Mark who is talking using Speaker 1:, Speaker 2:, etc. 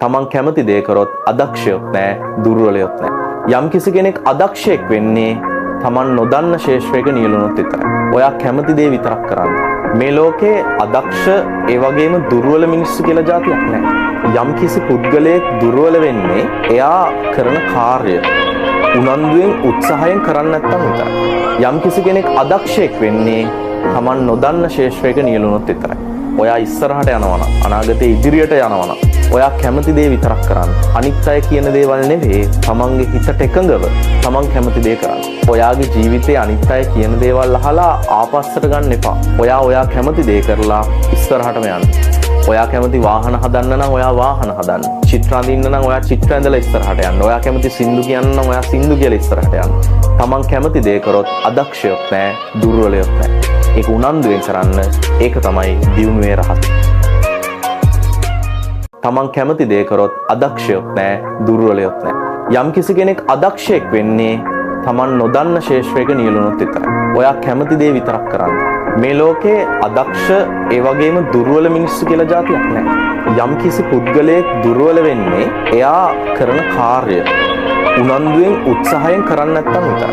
Speaker 1: තමන් කැමති දේ කරොත් අදක්ෂයොත් නැහැ, දුර්වලයොත් නැහැ. යම් කිසි කෙනෙක් අදක්ෂයෙක් වෙන්නේ තමන් නොදන්න ශේෂ්ත්‍රයක නියැලුණොත් විතරයි. ඔයා කැමති දේ විතරක් කරන්න. මේ ලෝකේ අදක්ෂ ඒ වගේම දුර්වල මිනිස්සු කියලා જાතියක් නැහැ. යම් කිසි පුද්ගලයෙක් දුර්වල වෙන්නේ එයා කරන කාර්ය උනන්දුවෙන් උත්සාහයෙන් කරන්නේ නැත්නම් විතරයි. යම් කිසි කෙනෙක් අදක්ෂයෙක් වෙන්නේ තමන් නොදන්න ශේෂ්ත්‍රයක නියැලුණොත් විතරයි. ඔයා ඉස්සරහට යනවා නම්, අනාගතේ ඉදිරියට යනවා නම් ඔයා කැමති දේ විතරක් කරන්න. අනිත් අය කියන දේවල් නෙවෙයි, තමන්ගේ හිතට එකඟව තමන් කැමති දේ කරන්න. ඔයාගේ ජීවිතේ අනිත් අය කියන දේවල් අහලා ආපස්සට ගන්න එපා. ඔයා කැමති දේ කරලා ඉස්සරහටම යන්න. ඔයා කැමති වාහන හදන්න නම් ඔයා වාහන හදන්න. චිත්‍ර අඳින්න නම් ඔයා චිත්‍ර ඇඳලා ඉස්සරහට යන්න. ඔයා කැමති සින්දු කියන්න නම් ඔයා සින්දු කියලා ඉස්සරහට යන්න. තමන් කැමති දේ කරොත් අදක්ෂයොත් නැහැ, දුර්වලයොත් නැහැ. ඒක උනන්දුවෙන් කරන්න. ඒක තමයි දියුණුවේ රහස. තමන් කැමති දේ කරොත් අදක්ෂයොත් නැහැ, දුර්වලයොත් නැහැ. යම් කිසි කෙනෙක් අදක්ෂයෙක් වෙන්නේ තමන් නොදන්න ශේෂ්ත්‍රයක නියැලුණොත් විතරයි. ඔයා කැමති දේ විතරක් කරන්න. මේ ලෝකේ අදක්ෂ ඒ වගේම දුර්වල මිනිස්සු කියලා જાතියක් නැහැ. යම් කිසි පුද්ගලයෙක් දුර්වල වෙන්නේ එයා කරන කාර්ය උනන්දුවෙන් උත්සාහයෙන් කරන්නේ නැත්නම් විතරයි.